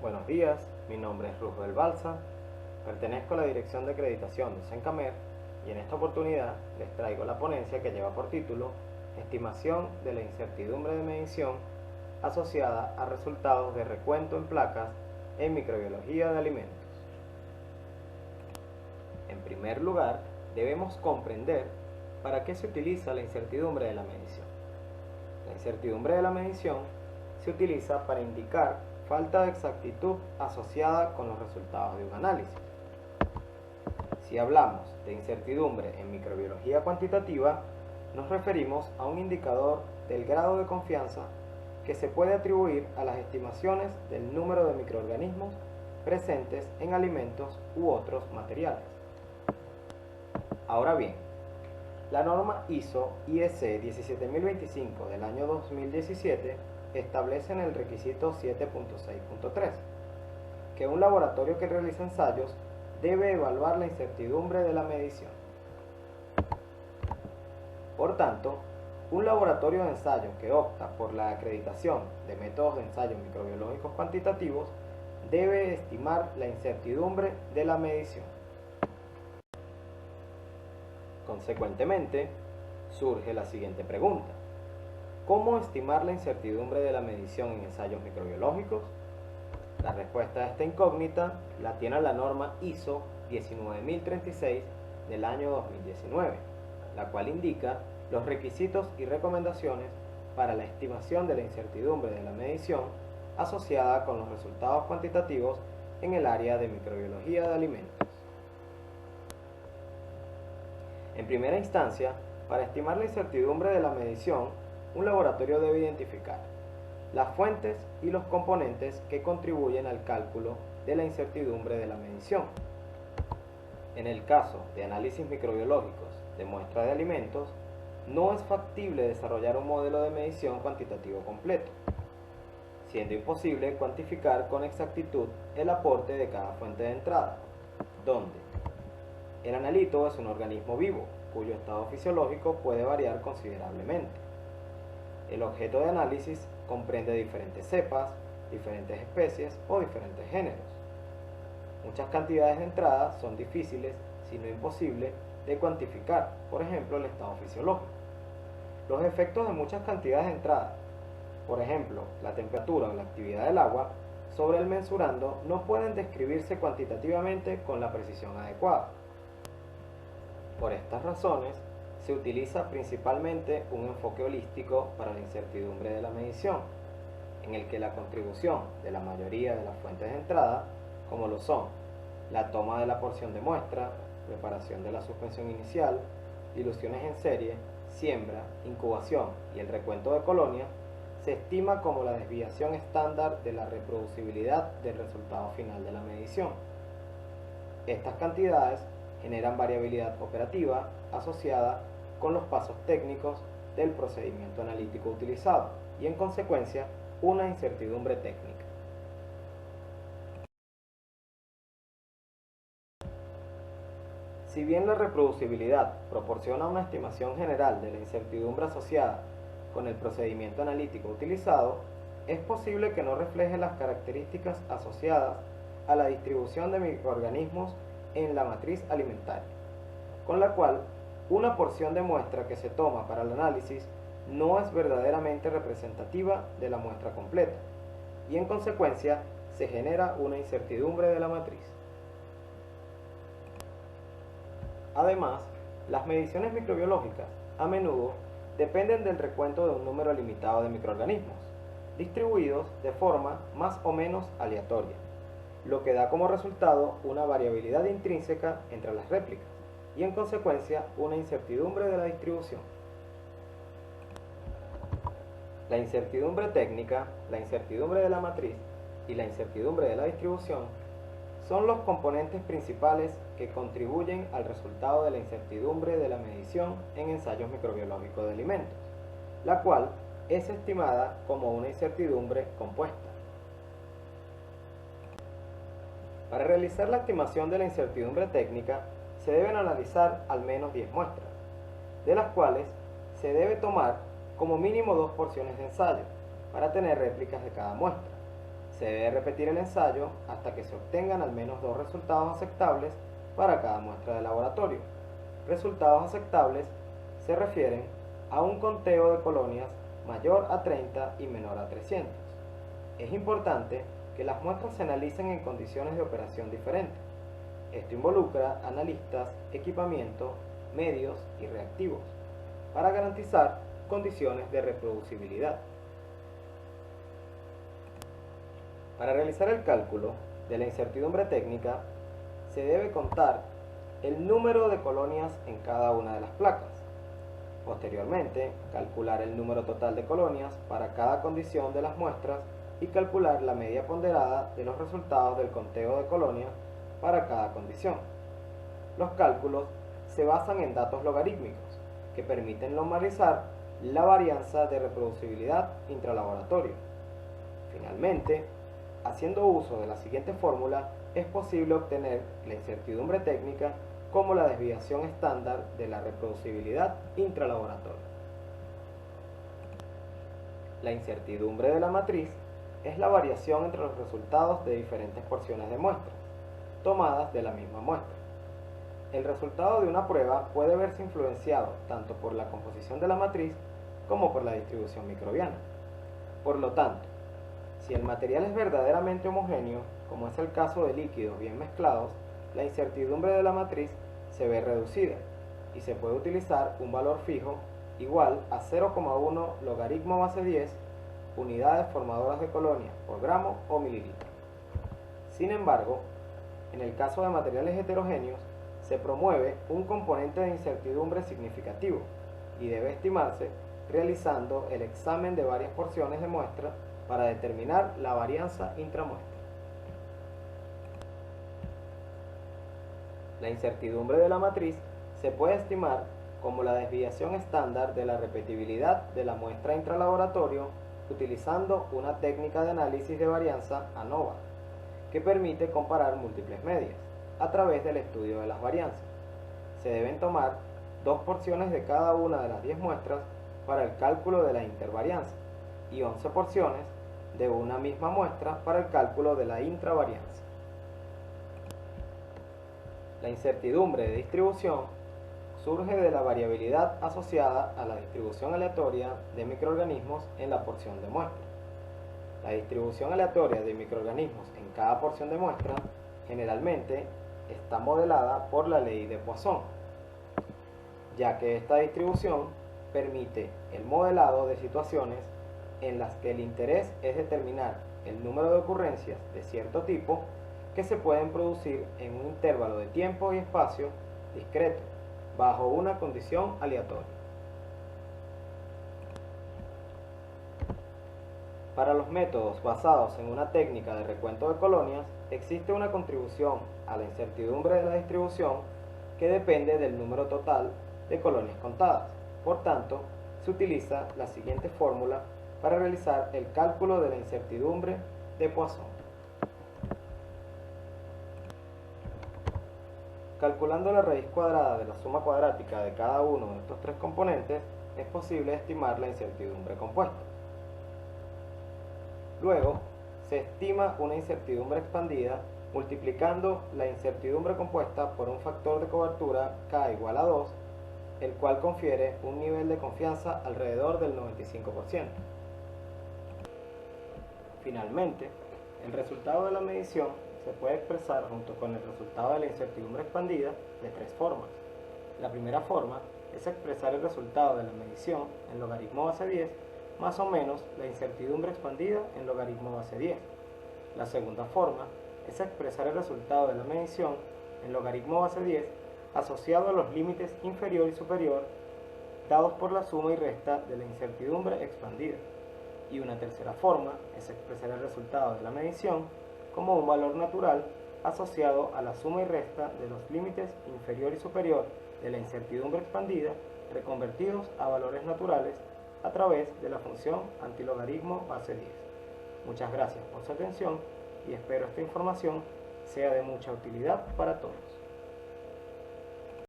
Buenos días, mi nombre es Rufel Balsa, pertenezco a la Dirección de Acreditación de Sencamer y en esta oportunidad les traigo la ponencia que lleva por título Estimación de la incertidumbre de medición asociada a resultados de recuento en placas en microbiología de alimentos. En primer lugar, debemos comprender para qué se utiliza la incertidumbre de la medición. La incertidumbre de la medición se utiliza para indicar falta de exactitud asociada con los resultados de un análisis. Si hablamos de incertidumbre en microbiología cuantitativa, nos referimos a un indicador del grado de confianza que se puede atribuir a las estimaciones del número de microorganismos presentes en alimentos u otros materiales. Ahora bien, la norma ISO IEC 17025 del año 2017 establece en el requisito 7.6.3 que un laboratorio que realiza ensayos debe evaluar la incertidumbre de la medición. Por tanto, un laboratorio de ensayo que opta por la acreditación de métodos de ensayo microbiológicos cuantitativos debe estimar la incertidumbre de la medición. Consecuentemente, surge la siguiente pregunta: ¿cómo estimar la incertidumbre de la medición en ensayos microbiológicos? La respuesta a esta incógnita la tiene la norma ISO 19036 del año 2019, la cual indica los requisitos y recomendaciones para la estimación de la incertidumbre de la medición asociada con los resultados cuantitativos en el área de microbiología de alimentos. En primera instancia, para estimar la incertidumbre de la medición, un laboratorio debe identificar las fuentes y los componentes que contribuyen al cálculo de la incertidumbre de la medición. En el caso de análisis microbiológicos de muestra de alimentos, no es factible desarrollar un modelo de medición cuantitativo completo, siendo imposible cuantificar con exactitud el aporte de cada fuente de entrada, donde el analito es un organismo vivo, cuyo estado fisiológico puede variar considerablemente. El objeto de análisis comprende diferentes cepas, diferentes especies o diferentes géneros. Muchas cantidades de entrada son difíciles, si no imposible, de cuantificar, por ejemplo, el estado fisiológico. Los efectos de muchas cantidades de entrada, por ejemplo, la temperatura o la actividad del agua, sobre el mensurando no pueden describirse cuantitativamente con la precisión adecuada. Por estas razones, se utiliza principalmente un enfoque holístico para la incertidumbre de la medición, en el que la contribución de la mayoría de las fuentes de entrada, como lo son la toma de la porción de muestra, preparación de la suspensión inicial, diluciones en serie, siembra, incubación y el recuento de colonias, se estima como la desviación estándar de la reproducibilidad del resultado final de la medición. Estas cantidades generan variabilidad operativa asociada con los pasos técnicos del procedimiento analítico utilizado y en consecuencia una incertidumbre técnica. Si bien la reproducibilidad proporciona una estimación general de la incertidumbre asociada con el procedimiento analítico utilizado, es posible que no refleje las características asociadas a la distribución de microorganismos en la matriz alimentaria, con la cual una porción de muestra que se toma para el análisis no es verdaderamente representativa de la muestra completa, y en consecuencia se genera una incertidumbre de la matriz. Además, las mediciones microbiológicas a menudo dependen del recuento de un número limitado de microorganismos, distribuidos de forma más o menos aleatoria, lo que da como resultado una variabilidad intrínseca entre las réplicas y en consecuencia una incertidumbre de la distribución. La incertidumbre técnica, la incertidumbre de la matriz y la incertidumbre de la distribución son los componentes principales que contribuyen al resultado de la incertidumbre de la medición en ensayos microbiológicos de alimentos, la cual es estimada como una incertidumbre compuesta. Para realizar la estimación de la incertidumbre técnica, se deben analizar al menos 10 muestras, de las cuales se debe tomar como mínimo 2 porciones de ensayo, para tener réplicas de cada muestra, Se debe repetir el ensayo hasta que se obtengan al menos 2 resultados aceptables para cada muestra de laboratorio. Resultados aceptables se refieren a un conteo de colonias mayor a 30 y menor a 300. Es importante que las muestras se analicen en condiciones de operación diferentes. Esto involucra analistas, equipamiento, medios y reactivos, para garantizar condiciones de reproducibilidad. Para realizar el cálculo de la incertidumbre técnica, se debe contar el número de colonias en cada una de las placas. Posteriormente, calcular el número total de colonias para cada condición de las muestras y calcular la media ponderada de los resultados del conteo de colonias para cada condición. Los cálculos se basan en datos logarítmicos que permiten normalizar la varianza de reproducibilidad intralaboratorio. Finalmente, haciendo uso de la siguiente fórmula, es posible obtener la incertidumbre técnica como la desviación estándar de la reproducibilidad intralaboratorio. La incertidumbre de la matriz es la variación entre los resultados de diferentes porciones de muestras, tomadas de la misma muestra. El resultado de una prueba puede verse influenciado tanto por la composición de la matriz como por la distribución microbiana. Por lo tanto, si el material es verdaderamente homogéneo, como es el caso de líquidos bien mezclados, la incertidumbre de la matriz se ve reducida y se puede utilizar un valor fijo igual a 0,1 logaritmo base 10 unidades formadoras de colonias por gramo o mililitro. Sin embargo, en el caso de materiales heterogéneos, se promueve un componente de incertidumbre significativo y debe estimarse realizando el examen de varias porciones de muestra para determinar la varianza intramuestra. La incertidumbre de la matriz se puede estimar como la desviación estándar de la repetibilidad de la muestra intralaboratorio utilizando una técnica de análisis de varianza ANOVA, que permite comparar múltiples medias a través del estudio de las varianzas. Se deben tomar 2 porciones de cada una de las 10 muestras para el cálculo de la intervarianza y 11 porciones de una misma muestra para el cálculo de la intravarianza. La incertidumbre de distribución surge de la variabilidad asociada a la distribución aleatoria de microorganismos en la porción de muestra. La distribución aleatoria de microorganismos en cada porción de muestra generalmente está modelada por la ley de Poisson, ya que esta distribución permite el modelado de situaciones en las que el interés es determinar el número de ocurrencias de cierto tipo que se pueden producir en un intervalo de tiempo y espacio discreto, bajo una condición aleatoria. Para los métodos basados en una técnica de recuento de colonias, existe una contribución a la incertidumbre de la distribución que depende del número total de colonias contadas. Por tanto, se utiliza la siguiente fórmula para realizar el cálculo de la incertidumbre de Poisson. Calculando la raíz cuadrada de la suma cuadrática de cada uno de estos 3 componentes, es posible estimar la incertidumbre compuesta. Luego, se estima una incertidumbre expandida multiplicando la incertidumbre compuesta por un factor de cobertura K igual a 2, el cual confiere un nivel de confianza alrededor del 95%. Finalmente, el resultado de la medición se puede expresar junto con el resultado de la incertidumbre expandida de 3 formas. La primera forma es expresar el resultado de la medición en logaritmo base 10 más o menos la incertidumbre expandida en logaritmo base 10. La segunda forma es expresar el resultado de la medición en logaritmo base 10 asociado a los límites inferior y superior dados por la suma y resta de la incertidumbre expandida. Y una tercera forma es expresar el resultado de la medición como un valor natural asociado a la suma y resta de los límites inferior y superior de la incertidumbre expandida reconvertidos a valores naturales a través de la función antilogaritmo base 10. Muchas gracias por su atención y espero esta información sea de mucha utilidad para todos.